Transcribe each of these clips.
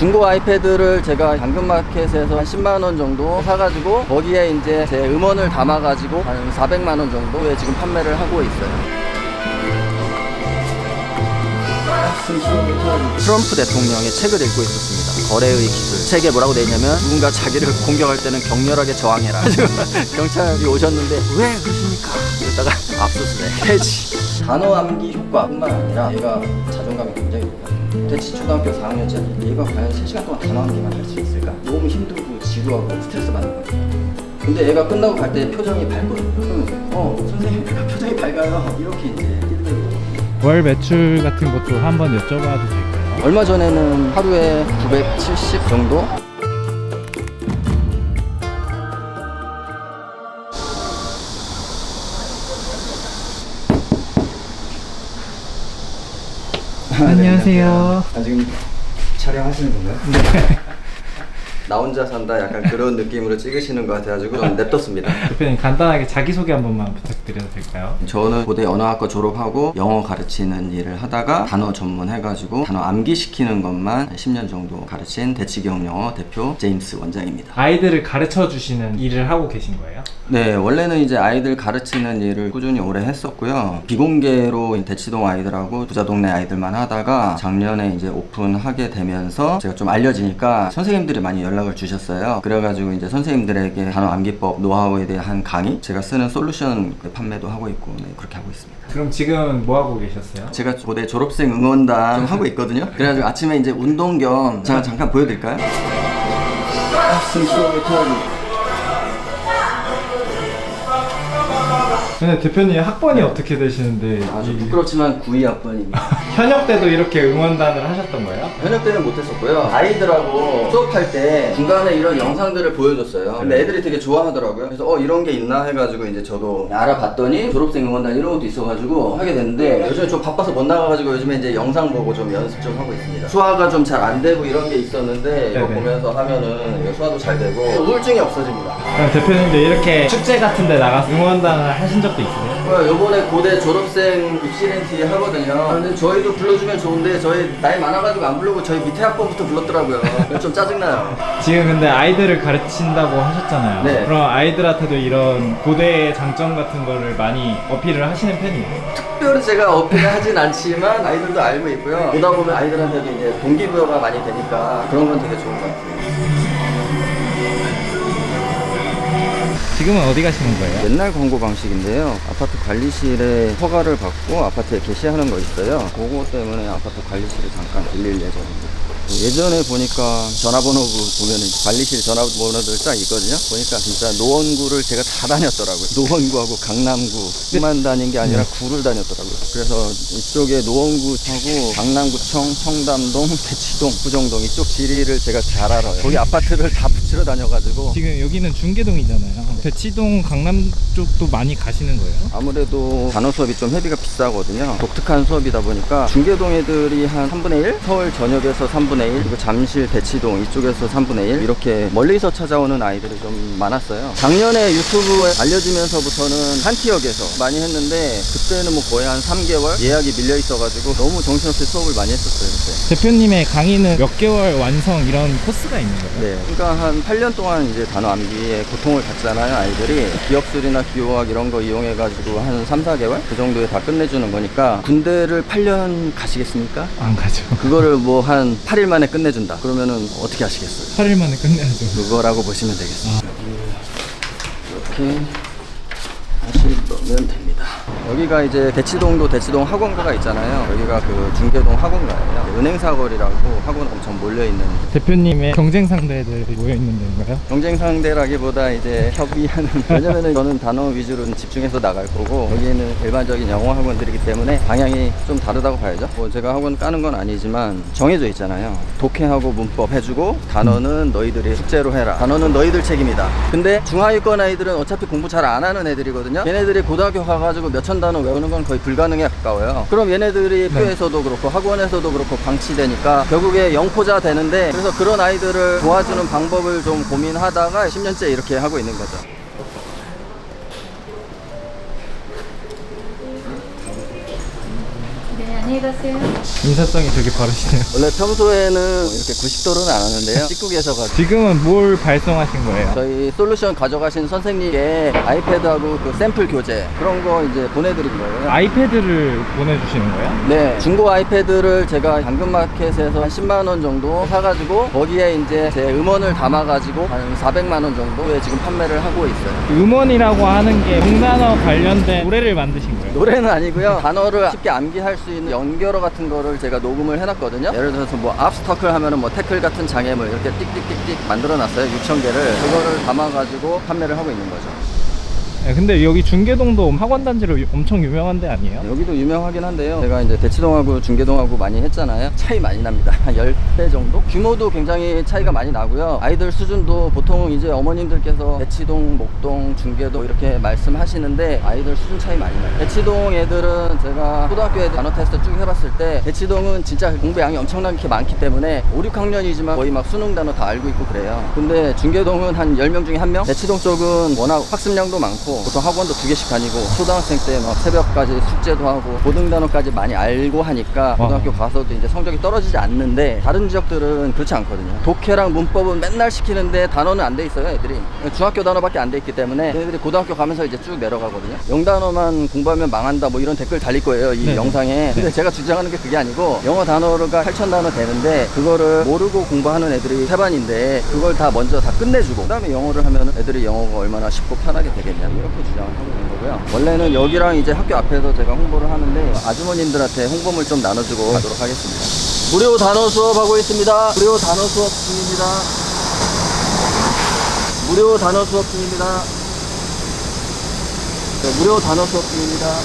중고 아이패드를 제가 당근마켓에서 한 10만원 정도 사가지고 거기에 이제 제 음원을 담아가지고 한 400만원 정도에 지금 판매를 하고 있어요. 트럼프 대통령의 책을 읽고 있었습니다. 거래의 기술. 책에 뭐라고 돼 있냐면 누군가 자기를 공격할 때는 격렬하게 저항해라. 경찰이 오셨는데 왜 그러십니까? 이러다가 압수수색. 폐지. 단어 암기 효과뿐만 아니라 얘가 자존감이 굉장히 높아요. 대치 초등학교 4학년짜리 얘가 과연 3시간 동안 단어 암기만 할 수 있을까? 너무 힘들고 지루하고 스트레스 받는 거예요. 근데 얘가 끝나고 갈 때 표정이 밝거든요. 그러면 선생님 얘가 표정이 밝아요. 이렇게 이제 월 매출 같은 것도 한번 여쭤봐도 될까요? 얼마 전에는 하루에 970 정도? 안녕하세요. 지금 촬영하시는 건가요? 네. 나 혼자 산다 약간 그런 느낌으로 찍으시는 것 같아가지고 좀 냅뒀습니다. 대표님 간단하게 자기소개 한 번만 부탁드려도 될까요? 저는 고대 언어학과 졸업하고 영어 가르치는 일을 하다가 단어 전문해가지고 단어 암기시키는 것만 10년 정도 가르친 대치경 영어 대표 제임스 원장입니다. 아이들을 가르쳐 주시는 일을 하고 계신 거예요? 네, 원래는 이제 아이들 가르치는 일을 꾸준히 오래 했었고요. 비공개로 대치동 아이들하고 부자 동네 아이들만 하다가 작년에 이제 오픈하게 되면서 제가 좀 알려지니까 선생님들이 많이 연락을 주셨어요. 그래가지고 이제 선생님들에게 단어 암기법 노하우에 대한 강의, 제가 쓰는 솔루션 판매도 하고 있고, 네, 그렇게 하고 있습니다. 그럼 지금 뭐 하고 계셨어요? 제가 고대 졸업생 응원단 좀 하고 있거든요. 그래가지고 아침에 이제 운동 겸 제가 잠깐 보여드릴까요? 근데 대표님 학번이 어떻게 되시는데 아주 부끄럽지만 92학번입니다. 현역 때도 이렇게 응원단을 하셨던 거예요? 현역 때는 못했었고요. 아이들하고 수업할 때 중간에 이런 영상들을 보여줬어요. 근데 애들이 되게 좋아하더라고요. 그래서 이런 게 있나 해가지고 이제 저도 알아봤더니 졸업생 응원단 이런 것도 있어가지고 하게 됐는데 요즘에 좀 바빠서 못 나가가지고 요즘에 이제 영상 보고 좀 연습 좀 하고 있습니다. 수화가 좀 잘 안 되고 이런 게 있었는데 이거 네네. 보면서 하면은 수화도 잘 되고 우울증이 없어집니다. 그럼 대표님도 이렇게 축제 같은 데 나가서 응원단을 하신 적도 있으세요? 요번에 고대 졸업생 입시 렌트 하거든요. 근데 저희도 불러주면 좋은데 저희 나이 많아가지고 안 부르고 저희 밑에 학번부터 불렀더라고요. 좀 짜증나요. 지금 근데 아이들을 가르친다고 하셨잖아요. 네. 그럼 아이들한테도 이런 고대의 장점 같은 거를 많이 어필을 하시는 편이에요? 특별히 제가 어필을 하진 않지만 아이들도 알고 있고요. 보다 보면 아이들한테도 이제 동기부여가 많이 되니까 그런 건 되게 좋은 것 같아요. 지금은 어디 가시는 거예요? 옛날 광고 방식인데요. 아파트 관리실에 허가를 받고 아파트에 게시하는 거 있어요. 그거 때문에 아파트 관리실을 잠깐 들릴 예정입니다. 예전에 보니까 전화번호 보면은 관리실 전화번호들 쫙 있거든요. 보니까 진짜 노원구를 제가 다 다녔더라고요. 노원구하고 강남구만 다닌 게 아니라 구를 다녔더라고요. 그래서 이쪽에 노원구하고 강남구청, 청담동, 대치동, 부정동 이쪽 지리를 제가 잘 알아요. 거기 아파트를 다 붙이러 다녀가지고 지금 여기는 중계동이잖아요. 대치동, 강남 쪽도 많이 가시는 거예요? 아무래도 단어 수업이 좀 회비가 비싸거든요. 독특한 수업이다 보니까 중계동 애들이 한 3분의 1? 서울 전역에서 3분의 1, 그리고 잠실, 대치동 이쪽에서 3분의 1 이렇게 멀리서 찾아오는 아이들이 좀 많았어요. 작년에 유튜브에 알려지면서부터는 한티역에서 많이 했는데 그때는 뭐 거의 한 3개월 예약이 밀려 있어가지고 너무 정신없이 수업을 많이 했었어요 그때. 대표님의 강의는 몇 개월 완성 이런 코스가 있는 거예요? 네, 그러니까 한 8년 동안 이제 단어 암기에 고통을 받잖아요 아이들이. 기억술이나 기호학 이런 거 이용해가지고 한 3, 4개월 그 정도에 다 끝내주는 거니까 군대를 8년 가시겠습니까? 안 가죠. 그거를 뭐 한 8일 만에 끝내준다 그러면은 어떻게 하시겠어요? 8일 만에 끝내야죠. 그거라고 보시면 되겠습니다. 이렇게 하시면 됩니다. 여기가 이제 대치동도 대치동 학원가가 있잖아요. 여기가 그 중계동 학원가예요. 은행사거리라고 학원 엄청 몰려있는. 대표님의 경쟁 상대들이 모여 있는 데인가요? 경쟁 상대라기보다 이제 협의하는. 왜냐면은 저는 단어 위주로 집중해서 나갈 거고 여기는 일반적인 영어 학원들이기 때문에 방향이 좀 다르다고 봐야죠. 뭐 제가 학원 까는 건 아니지만 정해져 있잖아요. 독해하고 문법 해주고 단어는 너희들이 숙제로 해라. 단어는 너희들 책임이다. 근데 중하위권 아이들은 어차피 공부 잘 안 하는 애들이거든요. 얘네들이 고등학교 가가지고 몇천 단어 외우는 건 거의 불가능에 가까워요. 그럼 얘네들이 학교에서도 그렇고 학원에서도 그렇고 방치되니까 결국에 영포자 되는데, 그래서 그런 아이들을 도와주는 방법을 좀 고민하다가 10년째 이렇게 하고 있는 거죠. 네, 많이 가세요. 인사성이 되게 바르시네요. 원래 평소에는 이렇게 90도로는 안 하는데요. 찍고 계셔가지고. 지금은 뭘 발송하신 거예요? 저희 솔루션 가져가신 선생님께 아이패드하고 그 샘플 교재 그런 거 이제 보내드린 거예요. 아이패드를 보내주시는 거예요? 네, 중고 아이패드를 제가 당근마켓에서 한 10만 원 정도 사가지고 거기에 이제 제 음원을 담아가지고 한 400만 원 정도에 지금 판매를 하고 있어요. 음원이라고 하는 게 동단어 관련된 노래를 만드신 거예요? 노래는 아니고요. 단어를 쉽게 암기할 수 있는 연결어 같은 거를 제가 녹음을 해놨거든요. 예를 들어서 뭐 압스터클 하면은 뭐 태클 같은 장애물 이렇게 띡띡띡띡 만들어놨어요. 6,000개를 그거를 담아가지고 판매를 하고 있는 거죠. 네, 근데 여기 중계동도 학원단지로 엄청 유명한 데 아니에요? 여기도 유명하긴 한데요. 제가 이제 대치동하고 중계동하고 많이 했잖아요. 차이 많이 납니다. 한 10배 정도? 규모도 굉장히 차이가 많이 나고요. 아이들 수준도 보통 이제 어머님들께서 대치동, 목동, 중계동 이렇게 말씀하시는데 아이들 수준 차이 많이 나요. 대치동 애들은 제가 초등학교 애들 단어 테스트 쭉 해봤을 때 대치동은 진짜 공부 양이 엄청나게 많기 때문에 5, 6학년이지만 거의 막 수능 단어 다 알고 있고 그래요. 근데 중계동은 한 10명 중에 1명? 대치동 쪽은 워낙 학습량도 많고 보통 학원도 2개씩 다니고 초등학생 때 막 새벽까지 숙제도 하고 고등 단어까지 많이 알고 하니까 고등학교 가서도 이제 성적이 떨어지지 않는데 다른 지역들은 그렇지 않거든요. 독해랑 문법은 맨날 시키는데 단어는 안 돼 있어요. 애들이 중학교 단어밖에 안 돼 있기 때문에 애들이 고등학교 가면서 이제 쭉 내려가거든요. 영단어만 공부하면 망한다 뭐 이런 댓글 달릴 거예요 이 네. 영상에. 근데 제가 주장하는 게 그게 아니고 영어 단어가 8,000단어 되는데 그거를 모르고 공부하는 애들이 태반인데 그걸 다 먼저 다 끝내주고 그 다음에 영어를 하면 애들이 영어가 얼마나 쉽고 편하게 되겠냐 이렇게 주장을 하고 있는 거고요. 원래는 여기랑 이제 학교 앞에서 제가 홍보를 하는데 아주머님들한테 홍보물 좀 나눠주고 가도록 하겠습니다. 무료 단어 수업하고 있습니다. 무료 단어 수업 중입니다. 무료 단어 수업 중입니다. 네, 무료 단어 수업 중입니다.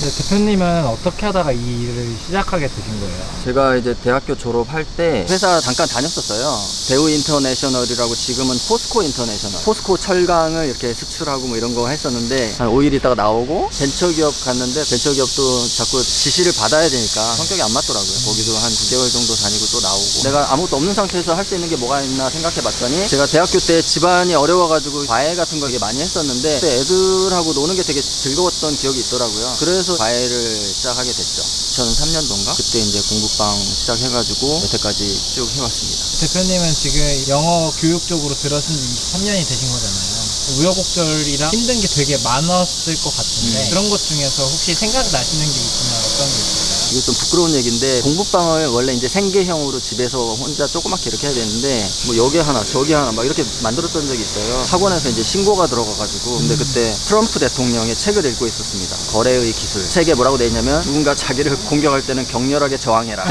네, 대표님은 어떻게 하다가 이 일을 시작하게 되신 거예요? 제가 이제 대학교 졸업할 때 회사 잠깐 다녔었어요. 대우 인터내셔널이라고 지금은 포스코 인터내셔널. 포스코 철강을 이렇게 수출하고 뭐 이런 거 했었는데 한 5일 있다가 나오고 벤처기업 갔는데 벤처기업도 자꾸 지시를 받아야 되니까 성격이 안 맞더라고요. 거기도 한 9개월 정도 다니고 또 나오고 내가 아무것도 없는 상태에서 할 수 있는 게 뭐가 있나 생각해 봤더니 제가 대학교 때 집안이 어려워가지고 과외 같은 거 많이 했었는데 그때 애들하고 노는 게 되게 즐거웠던 기억이 있더라고요. 그래서 과외를 시작하게 됐죠. 2003년도인가? 그때 이제 공부방 시작해가지고 여태까지 쭉 해왔습니다. 대표님은 지금 영어 교육 쪽으로 들어선 지 23년이 되신 거잖아요. 우여곡절이랑 힘든 게 되게 많았을 것 같은데 그런 것 중에서 혹시 생각나시는 게 있으면 어떤 게 있을까요? 이게 좀 부끄러운 얘기인데 공부방을 원래 이제 생계형으로 집에서 혼자 조그맣게 이렇게 해야 되는데 뭐 여기 하나 저기 하나 막 이렇게 만들었던 적이 있어요. 학원에서 이제 신고가 들어가가지고 근데 그때 트럼프 대통령의 책을 읽고 있었습니다. 거래의 기술. 책에 뭐라고 돼 있냐면 누군가 자기를 공격할 때는 격렬하게 저항해라.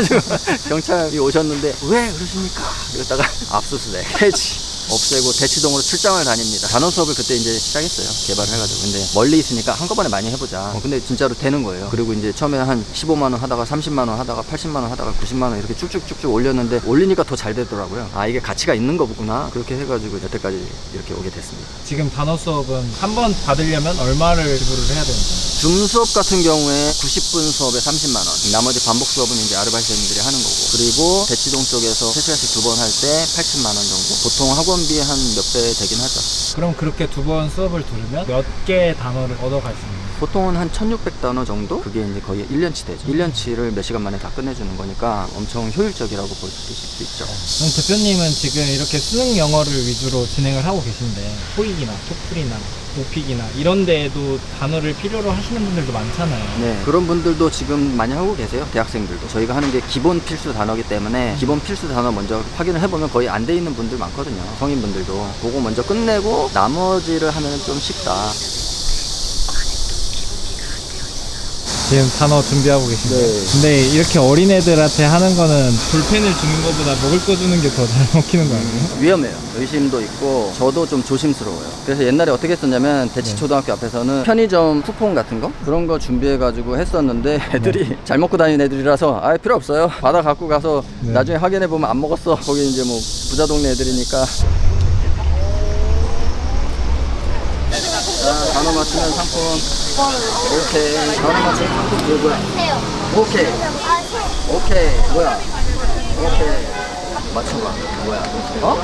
경찰이 오셨는데 왜 그러십니까? 이러다가 압수수색 폐지 없애고 대치동으로 출장을 다닙니다. 단어 수업을 그때 이제 시작했어요. 개발을 해가지고. 근데 멀리 있으니까 한꺼번에 많이 해보자. 근데 진짜로 되는 거예요. 그리고 이제 처음에 한 15만원 하다가 30만원 하다가 80만원 하다가 90만원 이렇게 쭉쭉쭉쭉 올렸는데 올리니까 더 잘 되더라고요. 아, 이게 가치가 있는 거구나. 그렇게 해가지고 여태까지 이렇게 오게 됐습니다. 지금 단어 수업은 한 번 받으려면 얼마를 지불을 해야 되는 거예요? 줌 수업 같은 경우에 90분 수업에 30만원. 나머지 반복 수업은 이제 아르바이트생들이 하는 거고. 그리고 대치동 쪽에서 3시간씩 2번 할 때 80만원 정도. 보통 학원비 한 몇 배 되긴 하죠. 그럼 그렇게 2번 수업을 들으면 몇 개의 단어를 얻어갈 수 있는 거예요? 보통은 한 1600단어 정도? 그게 이제 거의 1년치 되죠. 1년치를 몇 시간 만에 다 끝내주는 거니까 엄청 효율적이라고 볼 수 있죠. 그럼 대표님은 지금 이렇게 수능 영어를 위주로 진행을 하고 계신데 토익이나 토플이나 오픽이나 이런 데에도 단어를 필요로 하시는 분들도 많잖아요. 네, 그런 분들도 지금 많이 하고 계세요. 대학생들도. 저희가 하는 게 기본 필수 단어기 때문에 기본 필수 단어 먼저 확인을 해보면 거의 안 돼 있는 분들 많거든요. 성인분들도. 그거 먼저 끝내고 나머지를 하면 좀 쉽다. 지금 단어 준비하고 계신가요? 네. 근데 이렇게 어린애들한테 하는 거는 볼펜을 주는 것보다 먹을 거 주는 게 더 잘 먹히는 거 아니에요? 위험해요. 의심도 있고 저도 좀 조심스러워요. 그래서 옛날에 어떻게 했었냐면 대치초등학교 앞에서는 편의점 쿠폰 같은 거 그런 거 준비해가지고 했었는데 애들이 잘 먹고 다니는 애들이라서 아 필요 없어요. 받아 갖고 가서 나중에 확인해보면 안 먹었어. 거기 이제 뭐 부자 동네 애들이니까. 자, 단어 맞추면 상품. 오케이. 단어 맞추면 상품 이거 뭐야? 오케이. 오케이. 뭐야? 오케이. 맞춰봐. 뭐야? 어?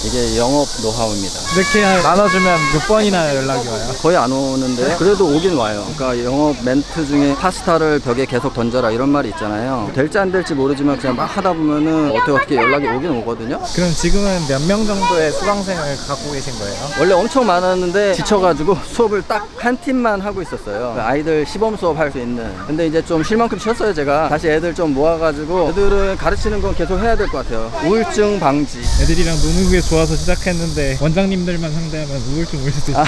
이게 영업 노하우입니다. 이렇게 나눠주면 몇 번이나 연락이 와요? 거의 안 오는데 그래도 오긴 와요. 그러니까 영업 멘트 중에 파스타를 벽에 계속 던져라 이런 말이 있잖아요. 될지 안 될지 모르지만 그냥 막 하다 보면은 어떻게 연락이 오긴 오거든요. 그럼 지금은 몇 명 정도의 수강생을 갖고 계신 거예요? 원래 엄청 많았는데 지쳐가지고 수업을 딱 한 팀만 하고 있었어요. 그 아이들 시범 수업 할 수 있는. 근데 이제 좀 쉴 만큼 쉬었어요. 제가 다시 애들 좀 모아가지고 애들은 가르치는 건 계속 해야 될 것 같아요. 우울증 방지. 애들이랑 노는 게 좋아서 시작했는데 원장님들만 상대하면 우울증 올 수도 있어요.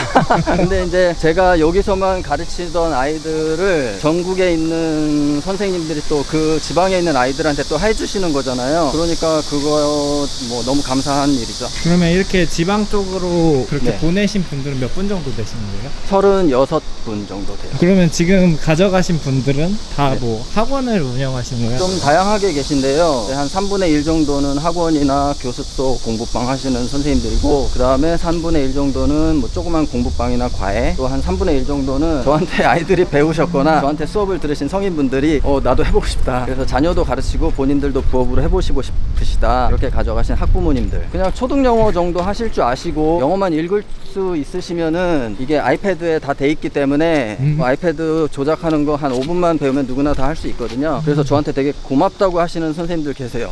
근데 이제 제가 여기서만 가르치던 아이들을 전국에 있는 선생님들이 또 그 지방에 있는 아이들한테 또 해주시는 거잖아요. 그러니까 그거 뭐 너무 감사한 일이죠. 그러면 이렇게 지방 쪽으로 그렇게 네. 보내신 분들은 몇 분 정도 되시는 거예요? 36분 정도 돼요. 그러면 지금 가져가신 분들은 다 네. 뭐 학원을 운영하시는 거예요? 좀 다양하게 계신데요. 한 3분의 1 정도는 학원이나 교습소 공부방 하시는 선생님들이고, 그 다음에 3분의 1 정도는 뭐 조그만 공부방이나 과외, 또 한 3분의 1 정도는 저한테 아이들이 배우셨거나 저한테 수업을 들으신 성인분들이 나도 해보고 싶다. 그래서 자녀도 가르치고 본인들도 부업으로 해보시고 싶으시다. 이렇게 가져가신 학부모님들. 그냥 초등 영어 정도 하실 줄 아시고 영어만 읽을 수 있으시면은 이게 아이패드에 다 돼 있기 때문에 뭐 아이패드 조작하는 거 한 5분만 배우면 누구나 다 할 수 있거든요. 그래서 저한테 되게 고맙다고 하시는 선생님들 계세요.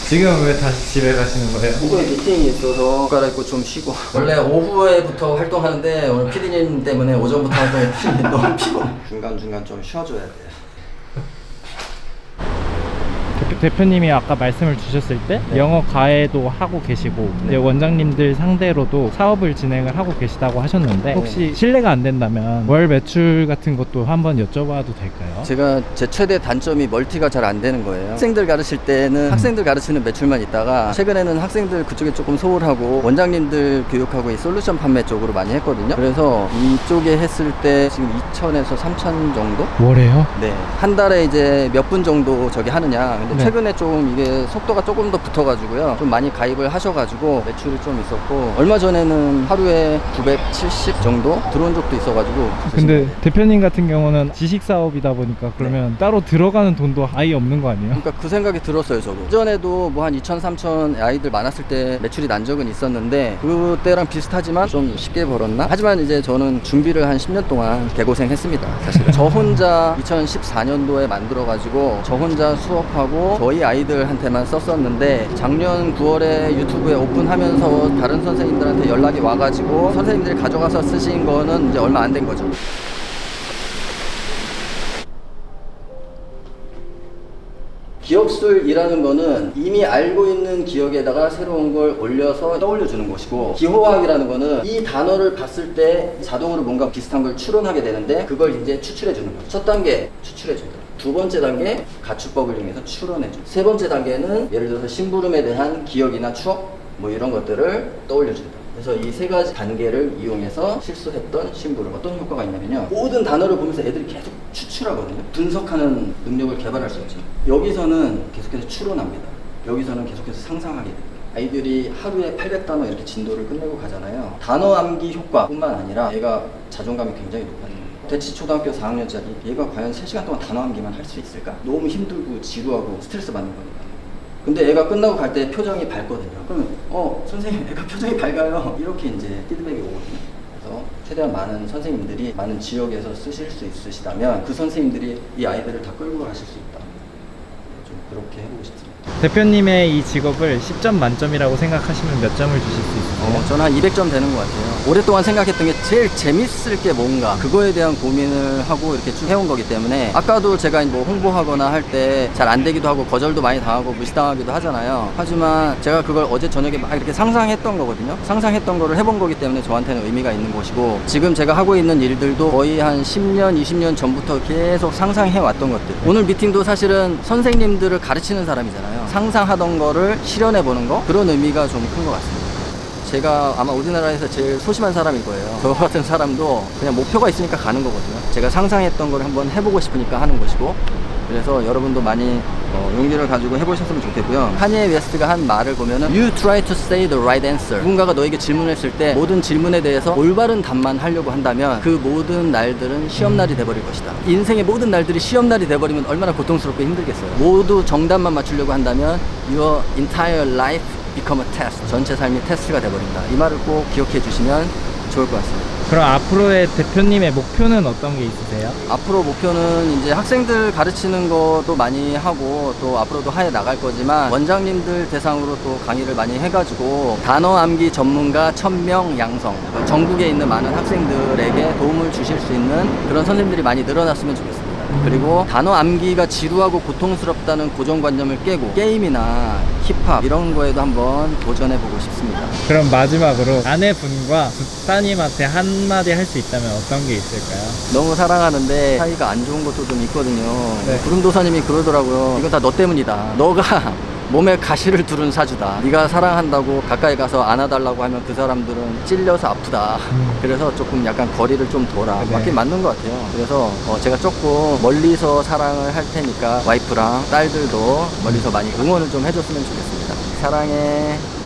지금 왜 다시 집에 가시는 거예요? 오후에 미팅이 있어서 옷 갈아입고 좀 쉬고. 원래 오후에부터 활동하는데 오늘 PD님 때문에 오전부터 활동했더니 너무 피곤해. 중간중간 좀 쉬어줘야 돼요. 대표님이 아까 말씀을 주셨을 때 네. 영어 과외도 하고 계시고 이제 원장님들 상대로도 사업을 진행을 하고 계시다고 하셨는데 혹시 실례가 안 된다면 월 매출 같은 것도 한번 여쭤봐도 될까요? 제가 제 최대 단점이 멀티가 잘 안 되는 거예요. 학생들 가르칠 때는 학생들 가르치는 매출만 있다가 최근에는 학생들 그쪽에 조금 소홀하고 원장님들 교육하고 이 솔루션 판매 쪽으로 많이 했거든요. 그래서 이쪽에 했을 때 지금 2,000에서 3,000 정도? 뭐래요? 네. 한 달에 이제 몇 분 정도 저기 하느냐. 근데 네. 최근에 좀 이게 속도가 조금 더 붙어가지고요. 좀 많이 가입을 하셔가지고 매출이 좀 있었고, 얼마 전에는 하루에 970 정도 들어온 적도 있어가지고. 근데 대표님 같은 경우는 지식 사업이다 보니까 그러면 따로 들어가는 돈도 아예 없는 거 아니에요? 그러니까 그 생각이 들었어요, 저도. 전에도 뭐 한 2,000, 3,000 아이들 많았을 때 매출이 난 적은 있었는데 그때랑 비슷하지만 좀 쉽게 벌었나? 하지만 이제 저는 준비를 한 10년 동안 개고생했습니다, 사실. 저 혼자 2014년도에 만들어가지고 저 혼자 수업하고 저희 아이들한테만 썼었는데 작년 9월에 유튜브에 오픈하면서 다른 선생님들한테 연락이 와가지고 선생님들이 가져가서 쓰신 거는 이제 얼마 안 된 거죠. 기억술이라는 거는 이미 알고 있는 기억에다가 새로운 걸 올려서 떠올려 주는 것이고, 기호학이라는 거는 이 단어를 봤을 때 자동으로 뭔가 비슷한 걸 추론하게 되는데 그걸 이제 추출해 주는 거죠. 첫 단계 추출해 준다. 두 번째 단계 가축법을 이용해서 추론해 준다. 세 번째 단계는 예를 들어서 심부름에 대한 기억이나 추억 뭐 이런 것들을 떠올려 준다. 그래서 이 세 가지 단계를 이용해서 실수했던 심부름 어떤 효과가 있냐면요, 모든 단어를 보면서 애들이 계속 추출하거든요. 분석하는 능력을 개발할 수 있죠. 여기서는 계속해서 추론합니다. 여기서는 계속해서 상상하게 됩니다. 아이들이 하루에 800단어 이렇게 진도를 끝내고 가잖아요. 단어 암기 효과뿐만 아니라 얘가 자존감이 굉장히 높아요. 대치 초등학교 4학년짜리 얘가 과연 3시간 동안 단어 암기만 할 수 있을까? 너무 힘들고 지루하고 스트레스 받는 거니까. 근데 애가 끝나고 갈 때 표정이 밝거든요. 그러면 선생님 애가 표정이 밝아요, 이렇게 이제 피드백이 오거든요. 그래서 최대한 많은 선생님들이 많은 지역에서 쓰실 수 있으시다면 그 선생님들이 이 아이들을 다 끌고 가실 수 있다. 좀 그렇게 해보고 싶습니다. 대표님의 이 직업을 10점 만점이라고 생각하시면 몇 점을 주실 수 있으세요? 저는 한 200점 되는 것 같아요. 오랫동안 생각했던 게 제일 재밌을 게 뭔가, 그거에 대한 고민을 하고 이렇게 쭉 해온 거기 때문에. 아까도 제가 뭐 홍보하거나 할 때 잘 안 되기도 하고 거절도 많이 당하고 무시당하기도 하잖아요. 하지만 제가 그걸 어제 저녁에 막 이렇게 상상했던 거거든요. 상상했던 거를 해본 거기 때문에 저한테는 의미가 있는 것이고, 지금 제가 하고 있는 일들도 거의 한 10년, 20년 전부터 계속 상상해 왔던 것들. 오늘 미팅도 사실은 선생님들을 가르치는 사람이잖아요. 상상하던 거를 실현해 보는 거, 그런 의미가 좀 큰 것 같습니다. 제가 아마 우리나라에서 제일 소심한 사람일 거예요. 저 같은 사람도 그냥 목표가 있으니까 가는 거거든요. 제가 상상했던 걸 한번 해보고 싶으니까 하는 것이고, 그래서 여러분도 많이 용기를 가지고 해보셨으면 좋겠고요. 카니에 웨스트가 한 말을 보면은 You try to say the right answer. 누군가가 너에게 질문했을 때 모든 질문에 대해서 올바른 답만 하려고 한다면 그 모든 날들은 시험날이 돼버릴 것이다. 인생의 모든 날들이 시험날이 돼버리면 얼마나 고통스럽고 힘들겠어요. 모두 정답만 맞추려고 한다면 Your entire life become a test. 전체 삶이 테스트가 돼버린다. 이 말을 꼭 기억해 주시면 좋을 것 같습니다. 그럼 앞으로의 대표님의 목표는 어떤 게 있으세요? 앞으로 목표는 이제 학생들 가르치는 것도 많이 하고 또 앞으로도 하에 나갈 거지만 원장님들 대상으로 또 강의를 많이 해가지고 단어 암기 전문가 1000명 양성, 전국에 있는 많은 학생들에게 도움을 주실 수 있는 그런 선생님들이 많이 늘어났으면 좋겠습니다. 그리고 단어 암기가 지루하고 고통스럽다는 고정관념을 깨고 게임이나 힙합 이런 거에도 한번 도전해보고 싶습니다. 그럼 마지막으로 아내분과 부따님한테 한마디 할 수 있다면 어떤 게 있을까요? 너무 사랑하는데 사이가 안 좋은 것도 좀 있거든요. 네. 구름도사님이 그러더라고요. 이건 다 너 때문이다. 너가 몸에 가시를 두른 사주다. 네가 사랑한다고 가까이 가서 안아달라고 하면 그 사람들은 찔려서 아프다. 그래서 조금 약간 거리를 좀 둬라. 네. 맞긴 맞는 것 같아요. 그래서 제가 조금 멀리서 사랑을 할 테니까 와이프랑 딸들도 멀리서 많이 응원을 좀 해줬으면 좋겠습니다. 사랑해.